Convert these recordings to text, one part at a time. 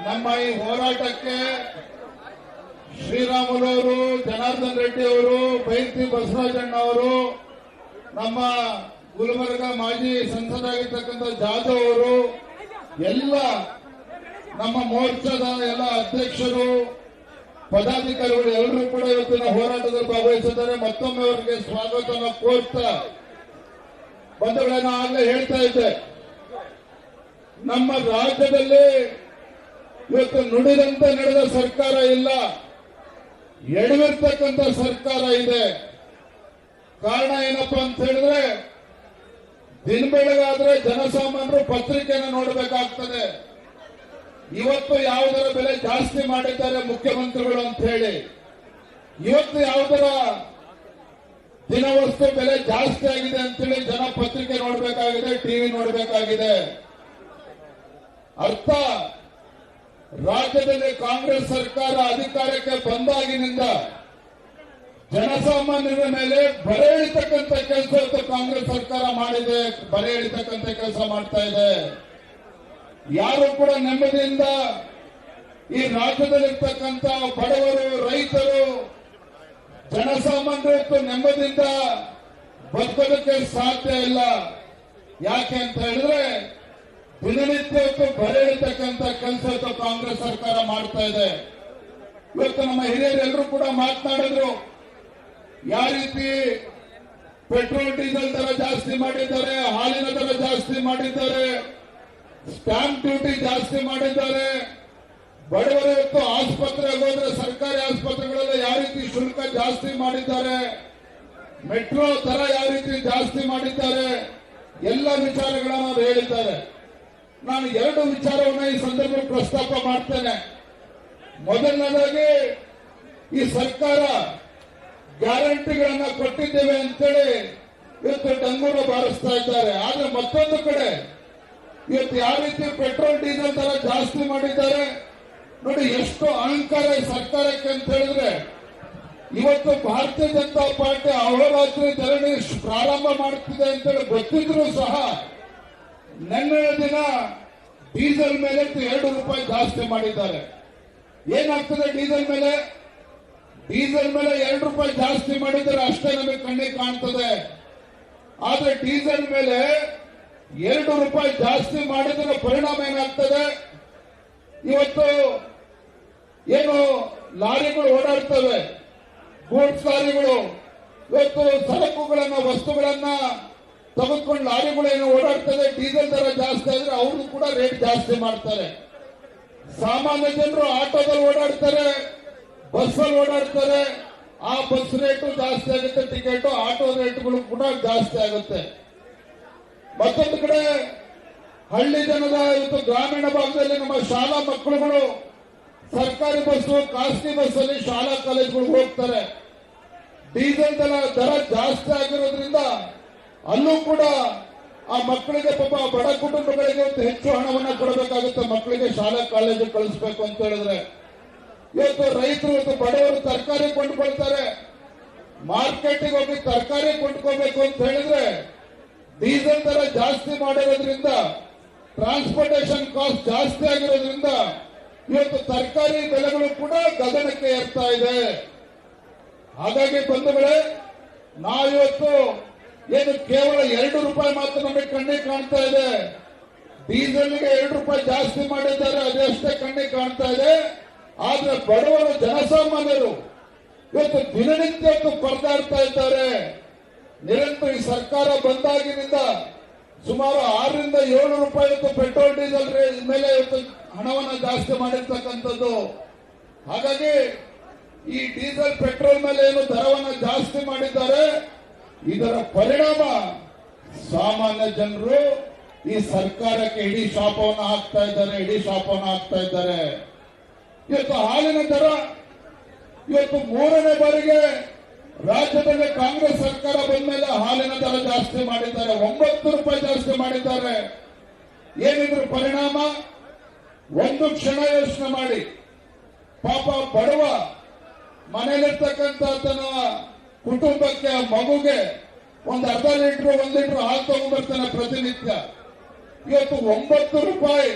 ನಮ್ಮ ಈ ಹೋರಾಟಕ್ಕೆ ಶ್ರೀರಾಮುಲವರು, ಜನಾರ್ದನ್ ರೆಡ್ಡಿ ಅವರು, ಬೈಂತಿ ಬಸವರಾಜಣ್ಣ ಅವರು, ನಮ್ಮ ಗುಲ್ಬರ್ಗ ಮಾಜಿ ಸಂಸದರಾಗಿರ್ತಕ್ಕಂಥ ಜಾಧವ್ ಅವರು, ಎಲ್ಲ ನಮ್ಮ ಮೋರ್ಚಾದ ಎಲ್ಲ ಅಧ್ಯಕ್ಷರು, ಪದಾಧಿಕಾರಿಗಳು ಎಲ್ಲರೂ ಕೂಡ ಇವತ್ತಿನ ಹೋರಾಟದಲ್ಲಿ ಭಾಗವಹಿಸಿದ್ದಾರೆ. ಮತ್ತೊಮ್ಮೆ ಅವರಿಗೆ ಸ್ವಾಗತವನ್ನು ಕೋರ್ತಾ ಬಂಧುಗಳನ್ನ ಆಗಲೇ ಹೇಳ್ತಾ ಇದ್ದೆ, ನಮ್ಮ ರಾಜ್ಯದಲ್ಲಿ ಇವತ್ತು ನುಡಿದಂತೆ ನಡೆದ ಸರ್ಕಾರ ಇಲ್ಲ, ಎಡವಿರ್ತಕ್ಕಂಥ ಸರ್ಕಾರ ಇದೆ. ಕಾರಣ ಏನಪ್ಪಾ ಅಂತ ಹೇಳಿದ್ರೆ, ದಿನ ಬೆಳಗಾದ್ರೆ ಜನಸಾಮಾನ್ಯರು ಪತ್ರಿಕೆಯನ್ನು ನೋಡಬೇಕಾಗ್ತದೆ. ಇವತ್ತು ಯಾವುದರ ಬೆಲೆ ಜಾಸ್ತಿ ಮಾಡಿದ್ದಾರೆ ಮುಖ್ಯಮಂತ್ರಿಗಳು ಅಂತ ಹೇಳಿ, ಇವತ್ತು ಯಾವುದರ ದಿನವಸ್ತು ಬೆಲೆ ಜಾಸ್ತಿ ಆಗಿದೆ ಅಂತೇಳಿ ಜನ ಪತ್ರಿಕೆ ನೋಡಬೇಕಾಗಿದೆ, ಟಿವಿ ನೋಡಬೇಕಾಗಿದೆ. ಅರ್ಥ, ರಾಜ್ಯದಲ್ಲಿ ಕಾಂಗ್ರೆಸ್ ಸರ್ಕಾರ ಅಧಿಕಾರಕ್ಕೆ ಬಂದಾಗಿನಿಂದ ಜನಸಾಮಾನ್ಯರ ಮೇಲೆ ಬರೆ ಎಳಿತಕ್ಕಂಥ ಕೆಲಸ ಕಾಂಗ್ರೆಸ್ ಸರ್ಕಾರ ಮಾಡಿದೆ, ಬರೆ ಎಳಿತಕ್ಕಂಥ ಕೆಲಸ ಮಾಡ್ತಾ ಇದೆ. ಯಾರು ಕೂಡ ನೆಮ್ಮದಿಯಿಂದ ಈ ರಾಜ್ಯದಲ್ಲಿರ್ತಕ್ಕಂಥ ಬಡವರು, ರೈತರು, ಜನಸಾಮಾನ್ಯರು ನೆಮ್ಮದಿಯಿಂದ ಬದುಕೋದಕ್ಕೆ ಸಾಧ್ಯ ಇಲ್ಲ. ಯಾಕೆ ಅಂತ ಹೇಳಿದ್ರೆ, ದಿನನಿತ್ಯ ಬರೆ ಎಳಿತಕ್ಕಂಥ ಕೆಲಸ ಕಾಂಗ್ರೆಸ್ ಸರ್ಕಾರ ಮಾಡ್ತಾ ಇದೆ. ಇವತ್ತು ನಮ್ಮ ಹಿರಿಯರೆಲ್ಲರೂ ಕೂಡ ಮಾತನಾಡಿದ್ರು, ಯಾವ ರೀತಿ ಪೆಟ್ರೋಲ್ ಡೀಸೆಲ್ ದರ ಜಾಸ್ತಿ ಮಾಡಿದ್ದಾರೆ, ಹಾಲಿನ ದರ ಜಾಸ್ತಿ ಮಾಡಿದ್ದಾರೆ, ಸ್ಟಾಂಪ್ ಡ್ಯೂಟಿ ಜಾಸ್ತಿ ಮಾಡಿದ್ದಾರೆ. ಬಡವರು ಇವತ್ತು ಆಸ್ಪತ್ರೆಗೆ ಹೋದ್ರೆ ಸರ್ಕಾರಿ ಆಸ್ಪತ್ರೆಗಳೆಲ್ಲ ಯಾವ ರೀತಿ ಶುಲ್ಕ ಜಾಸ್ತಿ ಮಾಡಿದ್ದಾರೆ, ಮೆಟ್ರೋ ದರ ಯಾವ ರೀತಿ ಜಾಸ್ತಿ ಮಾಡಿದ್ದಾರೆ, ಎಲ್ಲ ವಿಚಾರಗಳನ್ನು ಅವರು ಹೇಳಿದ್ದಾರೆ. ನಾನು ಎರಡು ವಿಚಾರವನ್ನು ಈ ಸಂದರ್ಭದಲ್ಲಿ ಪ್ರಸ್ತಾಪ ಮಾಡ್ತೇನೆ. ಮೊದಲನೇದಾಗಿ, ಈ ಸರ್ಕಾರ ಗ್ಯಾರಂಟಿಗಳನ್ನ ಕೊಟ್ಟಿದ್ದೇವೆ ಅಂತೇಳಿ ಇವತ್ತು ಡಂಗೂರ ಬಾರಿಸ್ತಾ ಇದ್ದಾರೆ. ಆದ್ರೆ ಮತ್ತೊಂದು ಕಡೆ ಇವತ್ತು ಯಾವ ರೀತಿ ಪೆಟ್ರೋಲ್ ಡೀಸೆಲ್ ದರ ಜಾಸ್ತಿ ಮಾಡಿದ್ದಾರೆ ನೋಡಿ, ಎಷ್ಟು ಅಹಂಕಾರ ಈ ಸರ್ಕಾರಕ್ಕೆ ಅಂತ ಹೇಳಿದ್ರೆ, ಇವತ್ತು ಭಾರತೀಯ ಜನತಾ ಪಾರ್ಟಿ ಅಹೋರಾತ್ರಿ ಧರಣಿ ಪ್ರಾರಂಭ ಮಾಡುತ್ತಿದೆ ಅಂತೇಳಿ ಗೊತ್ತಿದ್ರು ಸಹ ನಿನ್ನೆ ದಿನ ಡೀಸೆಲ್ ಮೇಲೆ 2 ರೂಪಾಯಿ ಜಾಸ್ತಿ ಮಾಡಿದ್ದಾರೆ. ಏನಾಗ್ತದೆ ಡೀಸೆಲ್ ಮೇಲೆ? ಡೀಸೆಲ್ ಮೇಲೆ 2 ರೂಪಾಯಿ ಜಾಸ್ತಿ ಮಾಡಿದರೆ ಅಷ್ಟೇ ನಮಗೆ ಕಣ್ಣಿಗೆ ಕಾಣ್ತದೆ. ಆದ್ರೆ ಡೀಸೆಲ್ ಮೇಲೆ 2 ರೂಪಾಯಿ ಜಾಸ್ತಿ ಮಾಡಿದ್ರೆ ಪರಿಣಾಮ ಏನಾಗ್ತದೆ? ಇವತ್ತು ಏನು ಲಾರಿಗಳು ಓಡಾಡ್ತವೆ, ಗೂಡ್ಸ್ ಲಾರಿಗಳು, ಇವತ್ತು ಸರಕುಗಳನ್ನ, ವಸ್ತುಗಳನ್ನ ತೆಗೆದುಕೊಂಡು ಲಾರಿಗಳು ಏನು ಓಡಾಡ್ತದೆ, ಡೀಸೆಲ್ ದರ ಜಾಸ್ತಿ ಆದ್ರೆ ಅವರು ಕೂಡ ರೇಟ್ ಜಾಸ್ತಿ ಮಾಡ್ತಾರೆ. ಸಾಮಾನ್ಯ ಜನರು ಆಟೋದಲ್ಲಿ ಓಡಾಡ್ತಾರೆ, ಬಸ್ಸಲ್ಲಿ ಓಡಾಡ್ತಾರೆ, ಆ ಬಸ್ ರೇಟು ಜಾಸ್ತಿ ಆಗುತ್ತೆ, ಟಿಕೆಟ್ ಆಟೋ ರೇಟ್ಗಳು ಕೂಡ ಜಾಸ್ತಿ ಆಗುತ್ತೆ. ಮತ್ತೊಂದು ಕಡೆ ಹಳ್ಳಿ ಜನದ ಇವತ್ತು ಗ್ರಾಮೀಣ ಭಾಗದಲ್ಲಿ ನಮ್ಮ ಶಾಲಾ ಮಕ್ಕಳುಗಳು ಸರ್ಕಾರಿ ಬಸ್ಸು, ಖಾಸಗಿ ಬಸ್ಸಲ್ಲಿ ಶಾಲಾ ಕಾಲೇಜುಗಳಿಗೆ ಹೋಗ್ತಾರೆ. ಡೀಸೆಲ್ ದರ ಜಾಸ್ತಿ ಆಗಿರೋದ್ರಿಂದ ಅಲ್ಲೂ ಕೂಡ ಆ ಮಕ್ಕಳಿಗೆ, ಪಾಪ ಬಡ ಕುಟುಂಬಗಳಿಗೆ ಹೆಚ್ಚು ಹಣವನ್ನ ಕೊಡಬೇಕಾಗುತ್ತೆ ಮಕ್ಕಳಿಗೆ ಶಾಲಾ ಕಾಲೇಜಿಗೆ ಕಳಿಸ್ಬೇಕು ಅಂತ ಹೇಳಿದ್ರೆ. ಇವತ್ತು ರೈತರು, ಇವತ್ತು ಬಡವರು ತರಕಾರಿ ಕೊಂಡ್ಕೊಳ್ತಾರೆ, ಮಾರ್ಕೆಟಿಗೆ ಹೋಗಿ ತರಕಾರಿ ಕೊಂಡ್ಕೋಬೇಕು ಅಂತ ಹೇಳಿದ್ರೆ ಡೀಸೆಲ್ ದರ ಜಾಸ್ತಿ ಮಾಡಿರೋದ್ರಿಂದ, ಟ್ರಾನ್ಸ್ಪೋರ್ಟೇಷನ್ ಕಾಸ್ಟ್ ಜಾಸ್ತಿ ಆಗಿರೋದ್ರಿಂದ ಇವತ್ತು ತರಕಾರಿ ಬೆಲೆಗಳು ಕೂಡ ಗಗನಕ್ಕೆ ಏರ್ತಾ ಇದೆ. ಹಾಗಾಗಿ ಬಂಧುಗಳೇ, ನಾವಿವತ್ತು ಏನು ಕೇವಲ 2 ರೂಪಾಯಿ ಮಾತ್ರ ನಮಗೆ ಕಣ್ಣಿಗೆ ಕಾಣ್ತಾ ಇದೆ, ಡೀಸೆಲ್ಗೆ 2 ರೂಪಾಯಿ ಜಾಸ್ತಿ ಮಾಡಿದ್ದಾರೆ, ಅದಷ್ಟೇ ಕಣ್ಣಿಗೆ ಕಾಣ್ತಾ ಇದೆ. ಆದ್ರೆ ಬಡವರು, ಜನಸಾಮಾನ್ಯರು ಇವತ್ತು ದಿನನಿತ್ಯ ಪರದಾಡ್ತಾ ಇದ್ದಾರೆ. ನಿರಂತರ ಈ ಸರ್ಕಾರ ಬಂದಾಗಿನಿಂದ ಸುಮಾರು 6 ರಿಂದ 7 ರೂಪಾಯಿ ಪೆಟ್ರೋಲ್ ಡೀಸೆಲ್ ಮೇಲೆ ಇವತ್ತು ಹಣವನ್ನು ಜಾಸ್ತಿ ಮಾಡಿರ್ತಕ್ಕಂಥದ್ದು. ಹಾಗಾಗಿ ಈ ಡೀಸೆಲ್ ಪೆಟ್ರೋಲ್ ಮೇಲೆ ಏನು ದರವನ್ನು ಜಾಸ್ತಿ ಮಾಡಿದ್ದಾರೆ, ಇದರ ಪರಿಣಾಮ ಸಾಮಾನ್ಯ ಜನರು ಈ ಸರ್ಕಾರಕ್ಕೆ ಇಡೀ ಶಾಪವನ್ನು ಹಾಕ್ತಾ ಇದ್ದಾರೆ. ಇವತ್ತು ಹಾಲಿನ ದರ ಇವತ್ತು 3ನೇ ಬಾರಿಗೆ ರಾಜ್ಯದಲ್ಲಿ ಕಾಂಗ್ರೆಸ್ ಸರ್ಕಾರ ಬಂದ ಮೇಲೆ ಹಾಲಿನ ದರ ಜಾಸ್ತಿ ಮಾಡಿದ್ದಾರೆ, 9 ರೂಪಾಯಿ ಜಾಸ್ತಿ ಮಾಡಿದ್ದಾರೆ. ಏನಿದ್ರು ಪರಿಣಾಮ? ಒಂದು ಕ್ಷಣ ಯೋಚನೆ ಮಾಡಿ, ಪಾಪ ಬಡವ ಮನೆಯಲ್ಲಿರ್ತಕ್ಕಂಥ ತನ್ನ ಕುಟುಂಬಕ್ಕೆ, ಮಗುಗೆ ಒಂದು ಅರ್ಧ ಲೀಟರ್ 1 ಲೀಟರ್ ಹಾಲು ತಗೊಂಡ್ಬರ್ತಾನೆ ಪ್ರತಿನಿತ್ಯ. ಇವತ್ತು 9 ರೂಪಾಯಿ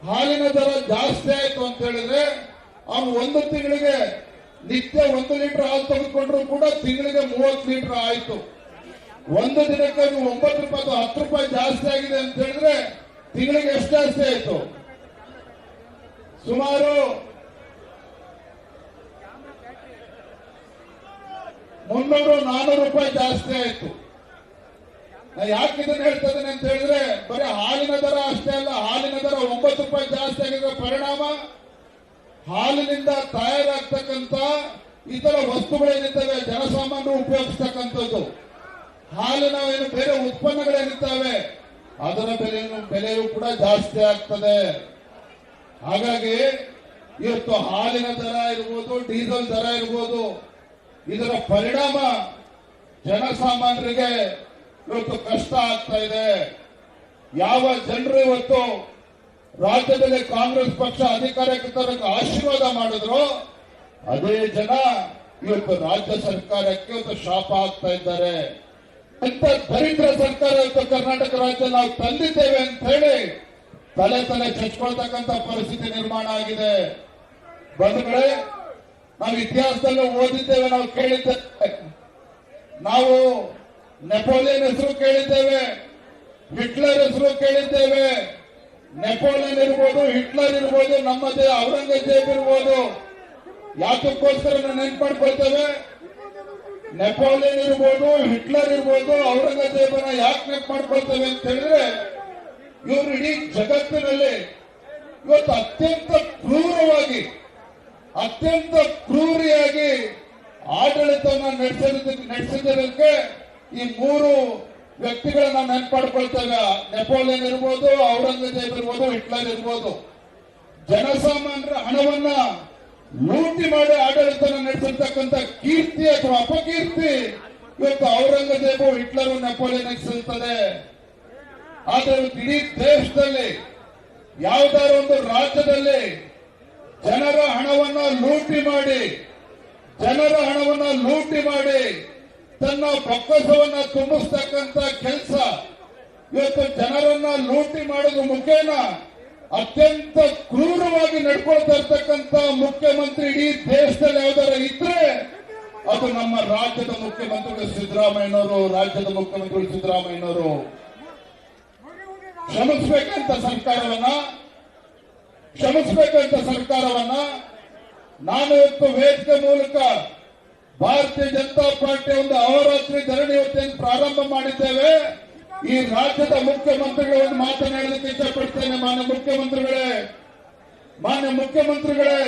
ಹಾಲಿನ ದರ ಜಾಸ್ತಿ ಆಯ್ತು ಅಂತ ಹೇಳಿದ್ರೆ ಅವನು ಒಂದು ತಿಂಗಳಿಗೆ ನಿತ್ಯ 1 ಲೀಟರ್ ಹಾಲು ತೆಗೆದುಕೊಂಡ್ರು ಕೂಡ ತಿಂಗಳಿಗೆ 30 ಲೀಟರ್ ಆಯ್ತು. ಒಂದು ದಿನಕ್ಕೆ 9 ರೂಪಾಯಿ 10 ರೂಪಾಯಿ ಜಾಸ್ತಿ ಆಗಿದೆ ಅಂತ ಹೇಳಿದ್ರೆ ತಿಂಗಳಿಗೆ ಎಷ್ಟು ಜಾಸ್ತಿ ಆಯ್ತು? ಸುಮಾರು 300-400 ರೂಪಾಯಿ ಜಾಸ್ತಿ ಆಯ್ತು. ನಾ ಯಾಕೆ ಇದನ್ನ ಹೇಳ್ತಾ ಇದ್ದೇನೆ ಅಂತ ಹೇಳಿದ್ರೆ ಬರೀ ಹಾಲಿನ ದರ ಅಷ್ಟೇ ಅಲ್ಲ, ಹಾಲಿನ ದರ 9 ರೂಪಾಯಿ ಜಾಸ್ತಿ ಆಗಿರೋ ಪರಿಣಾಮ ಹಾಲಿನಿಂದ ತಯಾರಾಗ್ತಕ್ಕಂಥ ಇತರ ವಸ್ತುಗಳೇನಿದ್ದಾವೆ ಜನಸಾಮಾನ್ಯರು ಉಪಯೋಗಿಸ್ತಕ್ಕಂಥದ್ದು, ಹಾಲಿನ ಏನು ಬೇರೆ ಉತ್ಪನ್ನಗಳೇನಿದ್ದಾವೆ ಅದರ ಬೆಲೆಯೂ ಕೂಡ ಜಾಸ್ತಿ ಆಗ್ತದೆ. ಹಾಗಾಗಿ ಇವತ್ತು ಹಾಲಿನ ದರ ಇರ್ಬೋದು, ಡೀಸೆಲ್ ದರ ಇರ್ಬೋದು, ಇದರ ಪರಿಣಾಮ ಜನಸಾಮಾನ್ಯರಿಗೆ ಇವತ್ತು ಕಷ್ಟ ಆಗ್ತಾ ಇದೆ. ಯಾವ ಜನರು ಇವತ್ತು ರಾಜ್ಯದಲ್ಲಿ ಕಾಂಗ್ರೆಸ್ ಪಕ್ಷ ಅಧಿಕಾರಕ್ಕೆ ತರಕ್ಕೆ ಆಶೀರ್ವಾದ ಮಾಡಿದ್ರು ಅದೇ ಜನ ಇವತ್ತು ರಾಜ್ಯ ಸರ್ಕಾರಕ್ಕೆ ಇವತ್ತು ಶಾಪ ಆಗ್ತಾ ಇದ್ದಾರೆ. ಅಂತ ದರಿದ್ರ ಸರ್ಕಾರ ಇವತ್ತು ಕರ್ನಾಟಕ ರಾಜ್ಯ ನಾವು ತಂದಿದ್ದೇವೆ ಅಂತ ಹೇಳಿ ತಲೆ ಚಚ್ಕೊಳ್ತಕ್ಕಂಥ ಪರಿಸ್ಥಿತಿ ನಿರ್ಮಾಣ ಆಗಿದೆ. ಬಂಧುಗಳೇ, ನಾವು ಇತಿಹಾಸದಲ್ಲೂ ಓದಿದ್ದೇವೆ, ನಾವು ಕೇಳಿದ್ದೇವೆ, ನಾವು ನೆಪೋಲಿಯನ್ ಹೆಸರು ಕೇಳಿದ್ದೇವೆ, ಹಿಟ್ಲರ್ ಹೆಸರು ಕೇಳಿದ್ದೇವೆ. ನೆಪೋಲಿಯನ್ ಇರ್ಬೋದು, ಹಿಟ್ಲರ್ ಇರ್ಬೋದು, ನಮ್ಮದೇ ಔರಂಗಜೇಬ್ ಇರ್ಬೋದು. ಯಾತಕ್ಕೋಸ್ಕರ ನಾವು ನೆನ್ಪು ಮಾಡ್ಕೊಳ್ತೇವೆ? ನೆಪೋಲಿಯನ್ ಇರ್ಬೋದು, ಹಿಟ್ಲರ್ ಇರ್ಬೋದು, ಔರಂಗಜೇಬನ ಯಾಕೆ ನೆನ್ಪು ಮಾಡ್ಕೊಳ್ತೇವೆ ಅಂತ ಹೇಳಿದ್ರೆ ಇವರು ಇಡೀ ಜಗತ್ತಿನಲ್ಲಿ ಇವತ್ತು ಅತ್ಯಂತ ಕ್ರೂರಿಯಾಗಿ ಆಡಳಿತವನ್ನು ನಡೆಸಿದ್ದಕ್ಕೆ ಈ 3 ವ್ಯಕ್ತಿಗಳನ್ನ ನೆನ್ಪು ಮಾಡ್ಕೊಳ್ತೇವೆ. ನೆಪೋಲಿಯನ್ ಇರ್ಬೋದು, ಔರಂಗಜೇಬ್ ಇರ್ಬೋದು, ಹಿಟ್ಲರ್ ಇರ್ಬೋದು. ಜನಸಾಮಾನ್ಯರ ಹಣವನ್ನ ಲೂಟಿ ಮಾಡಿ ಆಡಳಿತ ನಡೆಸಿರ್ತಕ್ಕಂಥ ಕೀರ್ತಿ ಅಥವಾ ಅಪಕೀರ್ತಿ ಇವತ್ತು ಔರಂಗಜೇಬು, ಹಿಟ್ಲರ್, ನೆಪೋಲಿಯನ್ ಸಲ್ತದೆ. ಆದರೆ ಇಡೀ ದೇಶದಲ್ಲಿ ಯಾವುದಾದ್ರು ಒಂದು ರಾಜ್ಯದಲ್ಲಿ ಜನರ ಹಣವನ್ನ ಲೂಟಿ ಮಾಡಿ ತನ್ನ ಬೊಕ್ಕಸವನ್ನ ತುಂಬಿಸ್ತಕ್ಕಂಥ ಕೆಲಸ ಇವತ್ತು ಜನರನ್ನ ಲೂಟಿ ಮಾಡೋದು ಮುಖೇನ ಅತ್ಯಂತ ಕ್ರೂರವಾಗಿ ನಡ್ಕೊಳ್ತಾ ಇರ್ತಕ್ಕಂಥ ಮುಖ್ಯಮಂತ್ರಿ ಇಡೀ ದೇಶದಲ್ಲಿ ಯಾವ್ದಾರ ಇದ್ರೆ ಅದು ನಮ್ಮ ರಾಜ್ಯದ ಮುಖ್ಯಮಂತ್ರಿಗಳು ಸಿದ್ದರಾಮಯ್ಯನವರು. ರಾಜ್ಯದ ಮುಖ್ಯಮಂತ್ರಿಗಳು ಸಿದ್ದರಾಮಯ್ಯನವರು ಕ್ಷಮಿಸಬೇಕಂತ ಸರ್ಕಾರವನ್ನ ನಾನು ಇವತ್ತು ವೇದಿಕೆ ಮೂಲಕ ಭಾರತೀಯ ಜನತಾ ಪಾರ್ಟಿಯ ಒಂದು ಅಹೋರಾತ್ರಿ ಧರಣಿ ಇವತ್ತೇನು ಪ್ರಾರಂಭ ಮಾಡಿದ್ದೇವೆ. ಈ ರಾಜ್ಯದ ಮುಖ್ಯಮಂತ್ರಿಗಳು ಮಾತನಾಡಲಿಕ್ಕೆ ಇಷ್ಟಪಡ್ತೇನೆ. ಮಾನ್ಯ ಮುಖ್ಯಮಂತ್ರಿಗಳೇ,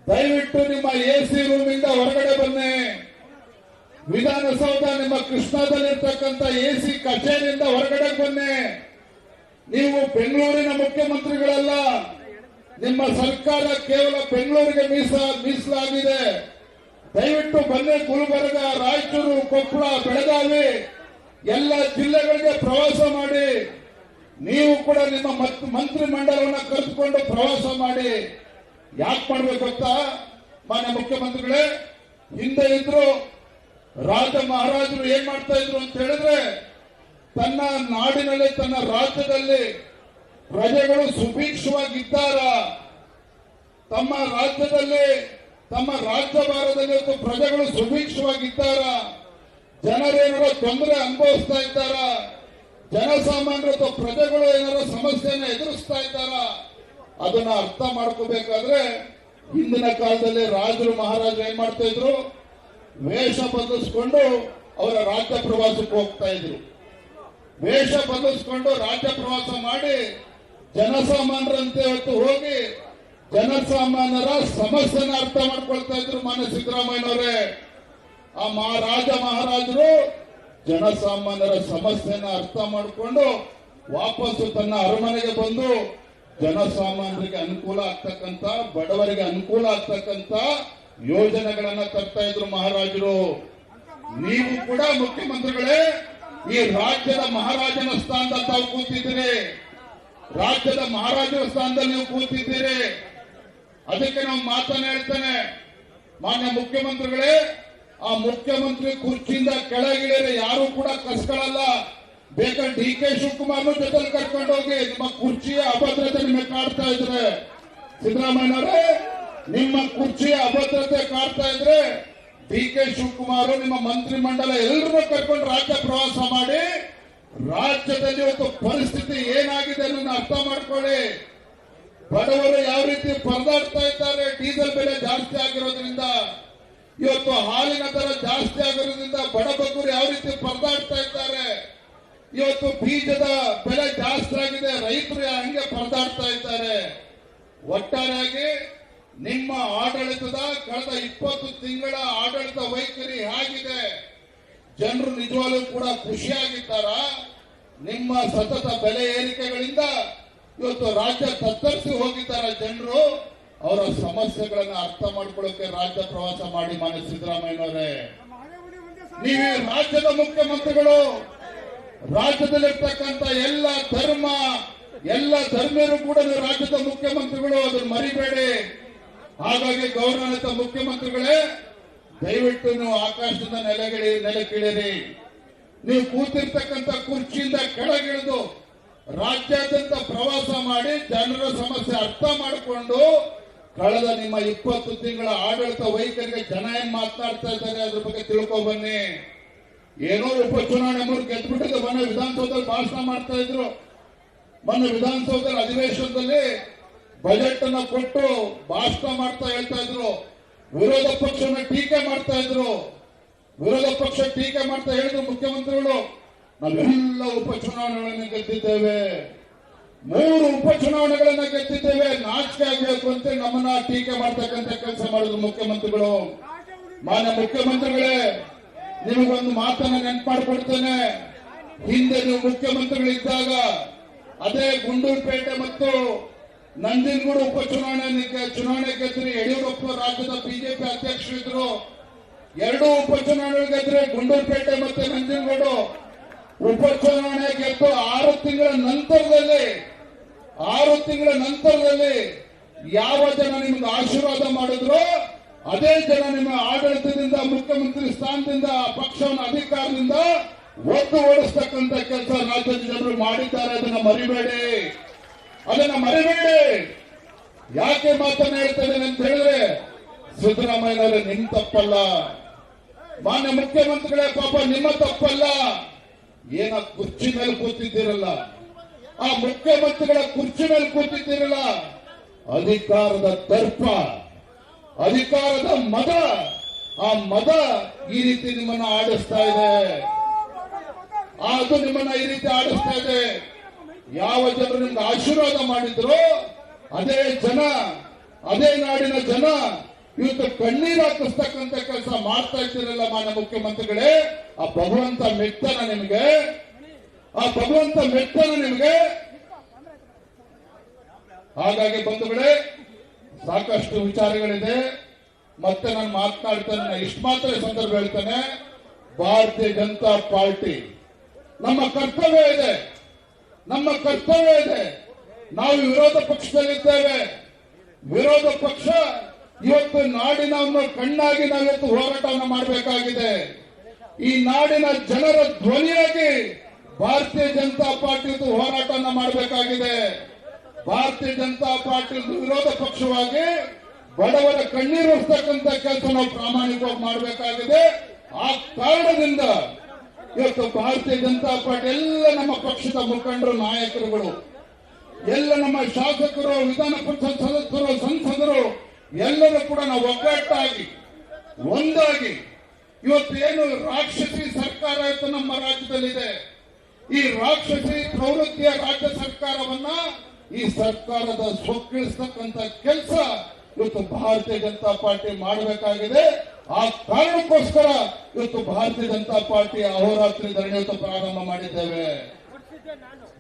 ದಯವಿಟ್ಟು ನಿಮ್ಮ AC ರೂಮಿಂದ ಹೊರಗಡೆ ಬನ್ನಿ. ವಿಧಾನಸೌಧ ನಿಮ್ಮ ಕೃಷ್ಣಾದಲ್ಲಿರ್ತಕ್ಕಂಥ AC ಕಚೇರಿಯಿಂದ ಹೊರಗಡೆ ಬನ್ನಿ. ನೀವು ಬೆಂಗಳೂರಿನ ಮುಖ್ಯಮಂತ್ರಿಗಳಲ್ಲ. ನಿಮ್ಮ ಸರ್ಕಾರ ಕೇವಲ ಬೆಂಗಳೂರಿಗೆ ಮೀಸಲಾಗಿದೆ. ದಯವಿಟ್ಟು ಬನ್ನಿ. ಗುಲ್ಬರ್ಗ, ರಾಯಚೂರು, ಕೊಪ್ಪಳ, ಬೆಳಗಾವಿ ಎಲ್ಲ ಜಿಲ್ಲೆಗಳಿಗೆ ಪ್ರವಾಸ ಮಾಡಿ. ನೀವು ಕೂಡ ನಿಮ್ಮ ಮಂತ್ರಿ ಮಂಡಲವನ್ನು ಕರೆದುಕೊಂಡು ಪ್ರವಾಸ ಮಾಡಿ. ಯಾಕೆ ಮಾಡ್ಬೇಕು ಗೊತ್ತಾ ಮಾನ್ಯ ಮುಖ್ಯಮಂತ್ರಿಗಳೇ? ಹಿಂದೆ ಇದ್ರು ರಾಜ ಮಹಾರಾಜರು ಏನ್ ಮಾಡ್ತಾ ಇದ್ರು ಅಂತ ಹೇಳಿದ್ರೆ ತನ್ನ ನಾಡಿನಲ್ಲಿ, ತನ್ನ ರಾಜ್ಯದಲ್ಲಿ ಪ್ರಜೆಗಳು ಸುಭಿಕ್ಷವಾಗಿದ್ದಾರ, ತಮ್ಮ ರಾಜ್ಯದಲ್ಲಿ, ತಮ್ಮ ರಾಜ್ಯಭಾರದಲ್ಲಿ ಪ್ರಜೆಗಳು ಸುಭಿಕ್ಷವಾಗಿದ್ದಾರ, ಜನರೇನಾರ ತೊಂದರೆ ಅನುಭವಿಸ್ತಾ ಇದ್ದಾರ, ಜನಸಾಮಾನ್ಯರು ಪ್ರಜೆಗಳು ಏನಾರ ಸಮಸ್ಯೆಯನ್ನು ಎದುರಿಸ್ತಾ ಇದ್ದಾರ, ಅದನ್ನ ಅರ್ಥ ಮಾಡ್ಕೋಬೇಕಾದ್ರೆ ಹಿಂದಿನ ಕಾಲದಲ್ಲಿ ರಾಜರು ಮಹಾರಾಜರು ಏನ್ ಮಾಡ್ತಾ ಇದ್ರು? ವೇಷ ಬದಲಿಸ್ಕೊಂಡು ಅವರ ರಾಜ್ಯ ಪ್ರವಾಸಕ್ಕೆ ಹೋಗ್ತಾ ಇದ್ರು. ವೇಷ ಬದಲಿಸ್ಕೊಂಡು ರಾಜ್ಯ ಪ್ರವಾಸ ಮಾಡಿ ಜನಸಾಮಾನ್ಯರಂತೆ ಇವತ್ತು ಹೋಗಿ ಜನಸಾಮಾನ್ಯರ ಸಮಸ್ಯೆನ ಅರ್ಥ ಮಾಡ್ಕೊಳ್ತಾ ಇದ್ರು ಮಾನ್ಯ ಸಿದ್ದರಾಮಯ್ಯನವರೇ. ಆ ಮಹಾರಾಜರು ಜನಸಾಮಾನ್ಯರ ಸಮಸ್ಯೆನ ಅರ್ಥ ಮಾಡಿಕೊಂಡು ವಾಪಸ್ಸು ತನ್ನ ಅರಮನೆಗೆ ಬಂದು ಜನಸಾಮಾನ್ಯರಿಗೆ ಅನುಕೂಲ ಆಗ್ತಕ್ಕಂಥ, ಬಡವರಿಗೆ ಅನುಕೂಲ ಆಗ್ತಕ್ಕಂಥ ಯೋಜನೆಗಳನ್ನ ತರ್ತಾ ಇದ್ರು ಮಹಾರಾಜರು. ನೀವು ಕೂಡ ಮುಖ್ಯಮಂತ್ರಿಗಳೇ ಈ ರಾಜ್ಯದ ಮಹಾರಾಜನ ಸ್ಥಾನದಲ್ಲಿ ತಾವು ಕೂತಿದ್ದೀರಿ. ರಾಜ್ಯದ ಮಹಾರಾಜರ ಸ್ಥಾನದಲ್ಲಿ ನೀವು ಕೂತಿದ್ದೀರಿ. ಅದಕ್ಕೆ ನಾವು ಹೇಳ್ತೇನೆ ಮಾನ್ಯ ಮುಖ್ಯಮಂತ್ರಿಗಳೇ, ಆ ಮುಖ್ಯಮಂತ್ರಿ ಕುರ್ಚಿಯಿಂದ ಕೆಳಗಿಳಿದರೆ ಯಾರು ಕೂಡ ಕಸ್ಕೊಳ್ಳಲ್ಲ. ಬೇಕಾದ್ರೆ ಡಿ ಕೆ ಶಿವಕುಮಾರ್ನು ಜೊತೆಲಿ ಕರ್ಕೊಂಡು ಹೋಗಿ. ನಿಮ್ಮ ಕುರ್ಚಿಯ ಅಭದ್ರತೆ ನಿಮಗೆ ಕಾಡ್ತಾ ಇದ್ರೆ ಸಿದ್ದರಾಮಯ್ಯನವರೇ, ನಿಮ್ಮ ಕುರ್ಚಿಯ ಅಭದ್ರತೆ ಕಾಡ್ತಾ ಇದ್ರೆ ಡಿ ಕೆ ಶಿವಕುಮಾರ್ ನಿಮ್ಮ ಮಂತ್ರಿ ಮಂಡಲ ಎಲ್ಲರೂ ಕರ್ಕೊಂಡು ರಾಜ್ಯ ಪ್ರವಾಸ ಮಾಡಿ ರಾಜ್ಯದಲ್ಲಿ ಇವತ್ತು ಪರಿಸ್ಥಿತಿ ಏನಾಗಿದೆ ಅನ್ನೋದನ್ನ ಅರ್ಥ ಮಾಡ್ಕೊಳ್ಳಿ. ಬಡವರು ಯಾವ ರೀತಿ ಪರದಾಡ್ತಾ ಇದ್ದಾರೆ. ಡೀಸೆಲ್ ಬೆಲೆ ಜಾಸ್ತಿ ಆಗಿರೋದ್ರಿಂದ, ಇವತ್ತು ಹಾಲಿನ ದರ ಜಾಸ್ತಿ ಆಗಿರೋದ್ರಿಂದ ಬಡಬಗ್ಗರು ಯಾವ ರೀತಿ ಪರದಾಡ್ತಾ ಇದ್ದಾರೆ. ಇವತ್ತು ಬೀಜದ ಬೆಲೆ ಜಾಸ್ತಿ ಆಗಿದೆ, ರೈತರು ಹಂಗೆ ಪರದಾಡ್ತಾ ಇದ್ದಾರೆ. ಒಟ್ಟಾರೆಯಾಗಿ ನಿಮ್ಮ ಆಡಳಿತದ ಕಳೆದ 20 ತಿಂಗಳ ಆಡಳಿತ ವೈಖರಿ ಹೇಗಿದೆ, ಜನರು ನಿಜವಾಗ್ಲೂ ಕೂಡ ಖುಷಿಯಾಗಿದ್ದಾರ? ನಿಮ್ಮ ಸತತ ಬೆಲೆ ಏರಿಕೆಗಳಿಂದ ಇವತ್ತು ರಾಜ್ಯ ತತ್ತರಿಸಿ ಹೋಗಿದ್ದಾರೆ ಜನರು. ಅವರ ಸಮಸ್ಯೆಗಳನ್ನ ಅರ್ಥ ಮಾಡ್ಕೊಳ್ಳೋಕೆ ರಾಜ್ಯ ಪ್ರವಾಸ ಮಾಡಿ ಮಾನ್ಯ ಸಿದ್ದರಾಮಯ್ಯನವರೇ. ನೀವು ರಾಜ್ಯದ ಮುಖ್ಯಮಂತ್ರಿಗಳು, ರಾಜ್ಯದಲ್ಲಿರ್ತಕ್ಕಂಥ ಎಲ್ಲ ಧರ್ಮೀಯರು ಕೂಡ ನೀವು ರಾಜ್ಯದ ಮುಖ್ಯಮಂತ್ರಿಗಳು, ಅದನ್ನು ಮರಿಬೇಡಿ. ಹಾಗಾಗಿ ಗೌರವಾನ್ವಿತ ಮುಖ್ಯಮಂತ್ರಿಗಳೇ, ದಯವಿಟ್ಟು ನೀವು ಆಕಾಶದಿಂದ ನೆಲಕ್ಕಿಳಿರಿ. ನೀವು ಕೂತಿರ್ತಕ್ಕಂಥ ಕುರ್ಚಿಯಿಂದ ಕೆಳಗಿಳಿದು ರಾಜ್ಯಾದ್ಯಂತ ಪ್ರವಾಸ ಮಾಡಿ ಜನರ ಸಮಸ್ಯೆ ಅರ್ಥ ಮಾಡಿಕೊಂಡು ಕಳೆದ ನಿಮ್ಮ 20 ತಿಂಗಳ ಆಡಳಿತ ವೈಖರಿಗೆ ಜನ ಏನ್ ಮಾತನಾಡ್ತಾ ಇದ್ದಾರೆ ಅದ್ರ ಬಗ್ಗೆ ತಿಳ್ಕೊ ಬನ್ನಿ. ಏನೋ ಉಪಚುನಾವಣೆ ಮೂರು ಗೆದ್ಬಿಟ್ಟಿದ್ದು ಮೊನ್ನೆ ವಿಧಾನಸೌಧದಲ್ಲಿ ಭಾಷಣ ಮಾಡ್ತಾ ಇದ್ರು. ಮೊನ್ನೆ ವಿಧಾನಸೌಧದ ಅಧಿವೇಶನದಲ್ಲಿ ಬಜೆಟ್ ಅನ್ನ ಕೊಟ್ಟು ಭಾಷಣ ಮಾಡ್ತಾ ಹೇಳ್ತಾ ಇದ್ರು. ವಿರೋಧ ಪಕ್ಷನ ಟೀಕೆ ಮಾಡ್ತಾ ಇದ್ರು. ವಿರೋಧ ಪಕ್ಷ ಟೀಕೆ ಮಾಡ್ತಾ ಹೇಳಿದ್ರು ಮುಖ್ಯಮಂತ್ರಿಗಳು, ನಾವೆಲ್ಲ ಉಪಚುನಾವಣೆಗಳನ್ನು ಗೆದ್ದಿದ್ದೇವೆ, 3 ಉಪಚುನಾವಣೆಗಳನ್ನ ಗೆದ್ದಿದ್ದೇವೆ, ನಾಚಿಕೆ ಆಗಬೇಕು ಅಂತ ನಮ್ಮನ್ನ ಟೀಕೆ ಮಾಡ್ತಕ್ಕಂಥ ಕೆಲಸ ಮಾಡಿದ್ರು ಮುಖ್ಯಮಂತ್ರಿಗಳು. ಮಾನ್ಯ ಮುಖ್ಯಮಂತ್ರಿಗಳೇ, ನಿಮಗೊಂದು ಮಾತನ್ನ ನೆನಪು ಮಾಡಿಕೊಡ್ತೇನೆ. ಹಿಂದೆ ನೀವು ಮುಖ್ಯಮಂತ್ರಿಗಳಿದ್ದಾಗ ಅದೇ ಗುಂಡೂರುಪೇಟೆ ಮತ್ತು ನಂಜನಗೂಡು ಚುನಾವಣೆ ಗೆದ್ರಿ. ಯಡಿಯೂರಪ್ಪ ರಾಜ್ಯದ ಬಿಜೆಪಿ ಅಧ್ಯಕ್ಷರಿದ್ರು. 2 ಉಪಚುನಾವಣೆ ಗೆದ್ರೆ ಗುಂಡೂರುಪೇಟೆ ಮತ್ತೆ ನಂಜನಗೂಡು. ಉಪಚುನಾವಣೆ ಗೆದ್ದು 6 ತಿಂಗಳ ನಂತರದಲ್ಲಿ ಯಾವ ಜನ ನಿಮ್ಗೆ ಆಶೀರ್ವಾದ ಮಾಡಿದ್ರು ಅದೇ ಜನ ನಿಮ್ಮ ಆಡಳಿತದಿಂದ, ಮುಖ್ಯಮಂತ್ರಿ ಸ್ಥಾನದಿಂದ, ಪಕ್ಷವನ್ನು ಅಧಿಕಾರದಿಂದ ಒತ್ತು ಓಡಿಸ್ತಕ್ಕಂಥ ಕೆಲಸ ರಾಜ್ಯದ ಜನರು ಮಾಡಿದ್ದಾರೆ. ಅದನ್ನ ಮರಿಬೇಡಿ. ಯಾಕೆ ಮಾತನ್ನ ಹೇಳ್ತಾ ಇದ್ದೇನೆ ಅಂತ ಹೇಳಿದ್ರೆ, ಸಿದ್ದರಾಮಯ್ಯನವರೇ ನಿಮ್ ತಪ್ಪಲ್ಲ, ಮಾನ್ಯ ಮುಖ್ಯಮಂತ್ರಿಗಳೇ ಪಾಪ ನಿಮ್ಮ ತಪ್ಪಲ್ಲ. ಏನ ಕುರ್ಚಿ ಮೇಲೆ ಕೂತಿದ್ದೀರಲ್ಲ, ಆ ಮುಖ್ಯಮಂತ್ರಿಗಳ ಕುರ್ಚಿ ಮೇಲೆ ಕೂತಿದ್ದೀರಲ್ಲ, ಅಧಿಕಾರದ ದರ್ಪ, ಅಧಿಕಾರದ ಮದ, ಆ ಮದ ಈ ರೀತಿ ನಿಮ್ಮನ್ನ ಆಡಿಸ್ತಾ ಇದೆ. ಅದು ನಿಮ್ಮನ್ನ ಈ ರೀತಿ ಆಡಿಸ್ತಾ ಇದೆ. ಯಾವ ಜನರು ನಿಮ್ಗೆ ಆಶೀರ್ವಾದ ಮಾಡಿದ್ರು ಅದೇ ಜನ, ಅದೇ ನಾಡಿನ ಜನ ಇವತ್ತು ಕಣ್ಣೀರು ಹಾಕಿಸ್ತಕ್ಕಂಥ ಕೆಲಸ ಮಾಡ್ತಾ ಇದ್ದೀರಲ್ಲ ಮಾನ್ಯ ಮುಖ್ಯಮಂತ್ರಿಗಳೇ. ಆ ಭಗವಂತ ಮೆಟ್ಟನ ನಿಮಗೆ. ಹಾಗಾಗಿ ಬಂಧುಗಳೇ, ಸಾಕಷ್ಟು ವಿಚಾರಗಳಿದೆ. ಮತ್ತೆ ನಾನು ಮಾತನಾಡ್ತೇನೆ. ಇಷ್ಟು ಮಾತ್ರ ಸಂದರ್ಭ ಹೇಳ್ತೇನೆ. ಭಾರತೀಯ ಜನತಾ ಪಾರ್ಟಿ ನಮ್ಮ ಕರ್ತವ್ಯ ಇದೆ. ನಾವು ವಿರೋಧ ಪಕ್ಷದಲ್ಲಿದ್ದೇವೆ. ವಿರೋಧ ಪಕ್ಷ ಇವತ್ತು ನಾಡಿನ ಕಣ್ಣಾಗಿ ನಾವಿವತ್ತು ಹೋರಾಟವನ್ನು ಮಾಡಬೇಕಾಗಿದೆ. ಈ ನಾಡಿನ ಜನರ ಧ್ವನಿಯಾಗಿ ಭಾರತೀಯ ಜನತಾ ಪಾರ್ಟಿ ಹೋರಾಟವನ್ನು ಮಾಡಬೇಕಾಗಿದೆ. ಭಾರತೀಯ ಜನತಾ ಪಾರ್ಟಿ ವಿರೋಧ ಪಕ್ಷವಾಗಿ ಬಡವರ ಕಣ್ಣೀರು ಒರೆಸ್ತಕ್ಕಂಥ ಕೆಲಸ ನಾವು ಪ್ರಾಮಾಣಿಕವಾಗಿ ಮಾಡಬೇಕಾಗಿದೆ. ಆ ಕಾರಣದಿಂದ ಇವತ್ತು ಭಾರತೀಯ ಜನತಾ ಪಾರ್ಟಿ ಎಲ್ಲ ನಮ್ಮ ಪಕ್ಷದ ಮುಖಂಡರು, ನಾಯಕರುಗಳು, ಎಲ್ಲ ನಮ್ಮ ಶಾಸಕರು, ವಿಧಾನ ಪರಿಷತ್ ಸದಸ್ಯರು, ಸಂಸದರು ಎಲ್ಲರೂ ಕೂಡ ನಾವು ಒಗ್ಗಟ್ಟಾಗಿ ಒಂದಾಗಿ ಇವತ್ತು ಏನು ರಾಕ್ಷಸಿ ಸರ್ಕಾರ ಇವತ್ತು ನಮ್ಮ ರಾಜ್ಯದಲ್ಲಿದೆ, ಈ ರಾಕ್ಷಸಿ ಪ್ರವೃತ್ತಿಯ ರಾಜ್ಯ ಸರ್ಕಾರವನ್ನ ಈ ಸರ್ಕಾರದ ಸೊಕ್ಕಿಳಿಸ್ತಕ್ಕಂಥ ಕೆಲಸ ಇವತ್ತು ಭಾರತೀಯ ಜನತಾ ಪಾರ್ಟಿ ಮಾಡಬೇಕಾಗಿದೆ. ಆ ಕಾರಣಕ್ಕೋಸ್ಕರ ಇವತ್ತು ಭಾರತೀಯ ಜನತಾ ಪಾರ್ಟಿ ಅಹೋರಾತ್ರಿ ಧರಣಿ ಇವತ್ತು ಪ್ರಾರಂಭ ಮಾಡಿದ್ದೇವೆ.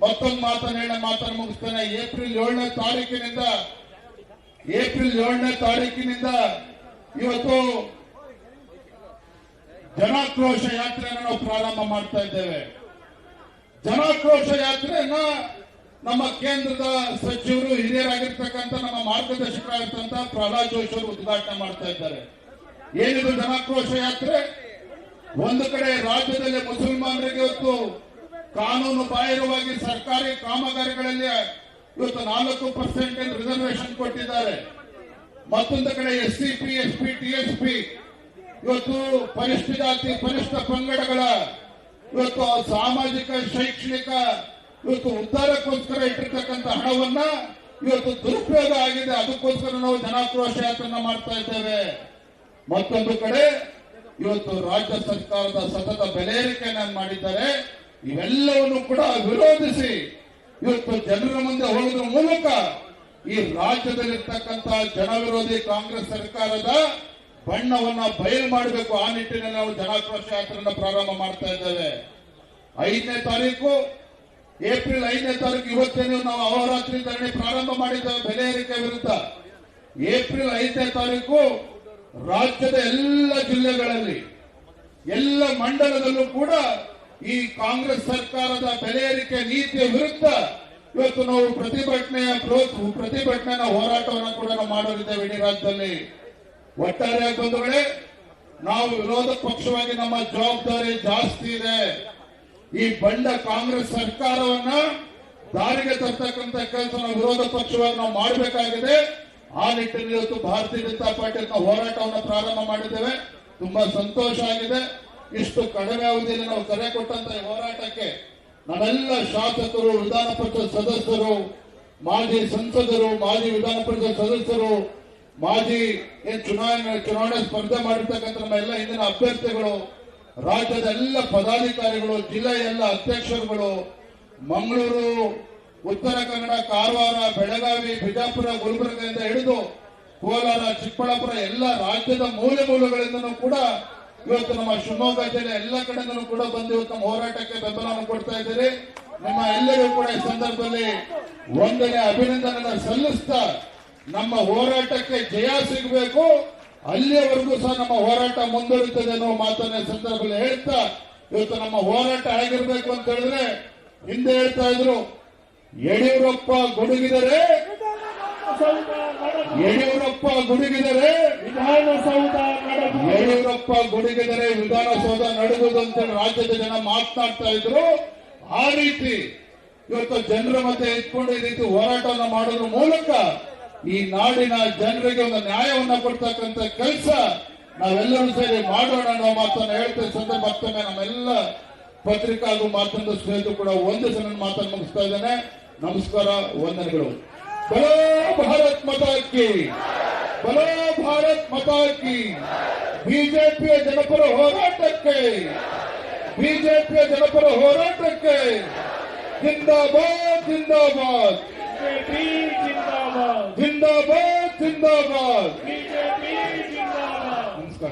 ಮತ್ತೊಂದು ಮಾತನ್ನು ಮುಗಿಸ್ತೇನೆ. ಏಪ್ರಿಲ್ 7ನೇ ತಾರೀಕಿನಿಂದ ಇವತ್ತು ಜನಾಕ್ರೋಶ ಯಾತ್ರೆಯನ್ನು ನಾವು ಪ್ರಾರಂಭ ಮಾಡ್ತಾ ಇದ್ದೇವೆ. ಜನಾಕ್ರೋಶ ಯಾತ್ರೆಯನ್ನ ನಮ್ಮ ಕೇಂದ್ರದ ಸಚಿವರು, ಹಿರಿಯರಾಗಿರ್ತಕ್ಕಂಥ ನಮ್ಮ ಮಾರ್ಗದರ್ಶಕರಾಗಿರ್ತಕ್ಕಂಥ ಪ್ರಹ್ಲಾದ್ ಜೋಶಿ ಅವರು ಉದ್ಘಾಟನೆ ಮಾಡ್ತಾ ಇದ್ದಾರೆ. ಏನಿದು ಜನಾಕ್ರೋಶ ಯಾತ್ರೆ? ಒಂದು ಕಡೆ ರಾಜ್ಯದಲ್ಲಿ ಮುಸಲ್ಮಾನರಿಗೆ ಇವತ್ತು ಕಾನೂನು ಬಾಹಿರವಾಗಿ ಸರ್ಕಾರಿ ಕಾಮಗಾರಿಗಳಲ್ಲಿ ಇವತ್ತು 4% ರಿಸರ್ವೇಶನ್ ಕೊಟ್ಟಿದ್ದಾರೆ. ಮತ್ತೊಂದು ಕಡೆ SCP, SP, TSP ಇವತ್ತು ಪರಿಷ್ಠ ಜಾತಿ ಪರಿಷ್ಠ ಪಂಗಡಗಳ ಇವತ್ತು ಸಾಮಾಜಿಕ ಶೈಕ್ಷಣಿಕ ಇವತ್ತು ಉದ್ಧಾರಕ್ಕೋಸ್ಕರ ಇಟ್ಟಿರ್ತಕ್ಕಂಥ ಹಣವನ್ನ ಇವತ್ತು ದುರುಪಯೋಗ ಆಗಿದೆ. ಅದಕ್ಕೋಸ್ಕರ ನಾವು ಜನಾಕ್ರೋಶ ಯಾತ್ರೆಯನ್ನ ಮಾಡ್ತಾ ಇದ್ದೇವೆ. ಮತ್ತೊಂದು ಕಡೆ ಇವತ್ತು ರಾಜ್ಯ ಸರ್ಕಾರದ ಸತತ ಬೆಲೆ ಏರಿಕೆಯನ್ನ ಮಾಡಿದ್ದಾರೆ. ಇವೆಲ್ಲವನ್ನು ಕೂಡ ವಿರೋಧಿಸಿ ಇವತ್ತು ಜನರ ಮುಂದೆ ಹೋಗೋದ್ರ ಮೂಲಕ ಈ ರಾಜ್ಯದಲ್ಲಿರ್ತಕ್ಕಂಥ ಜನವಿರೋಧಿ ಕಾಂಗ್ರೆಸ್ ಸರ್ಕಾರದ ಬಣ್ಣವನ್ನ ಬಯಲು ಮಾಡಬೇಕು. ಆ ನಿಟ್ಟಿನಲ್ಲಿ ನಾವು ಜನಾಕ್ರೋಶ ಯಾತ್ರೆಯನ್ನು ಪ್ರಾರಂಭ ಮಾಡ್ತಾ ಇದ್ದೇವೆ. 5ನೇ ತಾರೀಕು ಏಪ್ರಿಲ್ 5ನೇ ತಾರೀಕು ಇವತ್ತೇನು ನಾವು ಅಹೋರಾತ್ರಿ ಧರಣಿ ಪ್ರಾರಂಭ ಮಾಡಿದ್ದೇವೆ ಬೆಲೆ ಏರಿಕೆ ವಿರುದ್ಧ. ಏಪ್ರಿಲ್ 5ನೇ ತಾರೀಕು ರಾಜ್ಯದ ಎಲ್ಲ ಜಿಲ್ಲೆಗಳಲ್ಲಿ ಎಲ್ಲ ಮಂಡಲದಲ್ಲೂ ಕೂಡ ಈ ಕಾಂಗ್ರೆಸ್ ಸರ್ಕಾರದ ಬೆಲೆ ಏರಿಕೆ ನೀತಿಯ ವಿರುದ್ಧ ಇವತ್ತು ನಾವು ಪ್ರತಿಭಟನೆಯ ಹೋರಾಟವನ್ನು ಕೂಡ ನಾವು ಮಾಡಲಿದ್ದೇವೆ ಇಡೀ ರಾಜ್ಯದಲ್ಲಿ. ಒಟ್ಟಾರೆಯಾಗಿ ಬಂಧುಗಳೇ, ನಾವು ವಿರೋಧ ಪಕ್ಷವಾಗಿ ನಮ್ಮ ಜವಾಬ್ದಾರಿ ಜಾಸ್ತಿ ಇದೆ. ಈ ಬಂಡ ಕಾಂಗ್ರೆಸ್ ಸರ್ಕಾರವನ್ನ ದಾರಿಗೆ ತರ್ತಕ್ಕಂಥ ಕೆಲಸ ನಾವು ವಿರೋಧ ಪಕ್ಷವಾಗಿ ನಾವು ಮಾಡಬೇಕಾಗಿದೆ. ಆ ನಿಟ್ಟಿನಲ್ಲಿ ಇವತ್ತು ಭಾರತೀಯ ಜನತಾ ಪಾರ್ಟಿ ಹೋರಾಟವನ್ನು ಪ್ರಾರಂಭ ಮಾಡಿದ್ದೇವೆ. ತುಂಬಾ ಸಂತೋಷ ಆಗಿದೆ. ಇಷ್ಟು ಕಡಿಮೆ ಅವಧಿಯಲ್ಲಿ ನಾವು ಕರೆ ಕೊಟ್ಟಂತ ಹೋರಾಟಕ್ಕೆ ನಮ್ಮೆಲ್ಲ ಶಾಸಕರು, ವಿಧಾನ ಪರಿಷತ್ ಸದಸ್ಯರು, ಮಾಜಿ ಸಂಸದರು, ಮಾಜಿ ವಿಧಾನ ಪರಿಷತ್ ಸದಸ್ಯರು, ಮಾಜಿ ಚುನಾವಣೆ ಸ್ಪರ್ಧೆ ಮಾಡಿರ್ತಕ್ಕಂಥ ನಮ್ಮ ಎಲ್ಲ ಹಿಂದಿನ ಅಭ್ಯರ್ಥಿಗಳು, ರಾಜ್ಯದ ಎಲ್ಲ ಪದಾಧಿಕಾರಿಗಳು, ಜಿಲ್ಲೆಯ ಎಲ್ಲ ಅಧ್ಯಕ್ಷರುಗಳು, ಮಂಗಳೂರು, ಉತ್ತರ ಕನ್ನಡ, ಕಾರವಾರ, ಬೆಳಗಾವಿ, ಬಿಜಾಪುರ, ಗುಲ್ಬರ್ಗದಿಂದ ಹಿಡಿದು ಕೋಲಾರ, ಚಿಕ್ಕಬಳ್ಳಾಪುರ ಎಲ್ಲ ರಾಜ್ಯದ ಮೂಲೆ ಮೂಲೆಗಳಿಂದನೂ ಕೂಡ ಇವತ್ತು ನಮ್ಮ ಶಿವಮೊಗ್ಗ ಜಿಲ್ಲೆ ಎಲ್ಲ ಕಡೆಯಿಂದನೂ ಕೂಡ ಬಂದು ಇವತ್ತು ನಮ್ಮ ಹೋರಾಟಕ್ಕೆ ಬೆಂಬಲವನ್ನು ಕೊಡ್ತಾ ಇದ್ದೀರಿ. ನಿಮ್ಮ ಎಲ್ಲರಿಗೂ ಕೂಡ ಈ ಸಂದರ್ಭದಲ್ಲಿ ಒಂದನೇ ಅಭಿನಂದನೆ ಸಲ್ಲಿಸ್ತಾ ನಮ್ಮ ಹೋರಾಟಕ್ಕೆ ಜಯ ಸಿಗಬೇಕು, ಅಲ್ಲಿಯವರೆಗೂ ಸಹ ನಮ್ಮ ಹೋರಾಟ ಮುಂದುವರಿತದೆ ಅನ್ನೋ ಮಾತನ್ನ ಸಂದರ್ಭದಲ್ಲಿ ಹೇಳ್ತಾ, ಇವತ್ತು ನಮ್ಮ ಹೋರಾಟ ಆಗಿರ್ಬೇಕು ಅಂತ ಹೇಳಿದ್ರೆ ಹಿಂದೆ ಹೇಳ್ತಾ ಇದ್ರು, ಯಡಿಯೂರಪ್ಪ ಗುಡುಗಿದರೆ ವಿಧಾನಸೌಧ ನಡುವುದು ಅಂತೇಳಿ ರಾಜ್ಯದ ಜನ ಮಾತನಾಡ್ತಾ ಇದ್ರು. ಆ ರೀತಿ ಇವತ್ತು ಜನರ ಮಧ್ಯೆ ಇಟ್ಕೊಂಡು ಈ ರೀತಿ ಹೋರಾಟವನ್ನು ಮಾಡೋದ್ರ ಮೂಲಕ ಈ ನಾಡಿನ ಜನರಿಗೆ ಒಂದು ನ್ಯಾಯವನ್ನ ಕೊಡ್ತಕ್ಕಂಥ ಕೆಲಸ ನಾವೆಲ್ಲರೂ ಸೇರಿ ಮಾಡೋಣ ಅನ್ನೋ ಮಾತನ್ನು ಹೇಳ್ತಾ ಸಂದರ್ಭ ಮತ್ತೊಮ್ಮೆ ನಮ್ಮೆಲ್ಲ ಪತ್ರಿಕಾ ಹಾಗೂ ಮಾಧ್ಯಮದ ಸ್ನೇಹಿತರು ಕೂಡ ಒಂದು ಸಲ ಮಾತನ್ನು ಮುಗಿಸ್ತಾ ಇದ್ದೇನೆ. ನಮಸ್ಕಾರ, ವಂದನೆಗಳು. ಬಲೋ ಭಾರತ್ ಮಾತಾ ಕಿ, ಬಲೋ ಭಾರತ್ ಮಾತಾ ಕಿ. ಬಿಜೆಪಿಯ ಜನಪರ ಹೋರಾಟಕ್ಕೆ, ಬಿಜೆಪಿಯ ಜನಪರ ಹೋರಾಟಕ್ಕೆ ಜಿಂದಾಬಾದ್, ಜಿಂದಾಬಾದ್, ಬಿಜೆಪಿ ಜಿಂದಾಬಾದ್, ಜಿಂದಾಬಾದ್, ಜಿಂದಾಬಾದ್. ಬಿಜೆಪಿ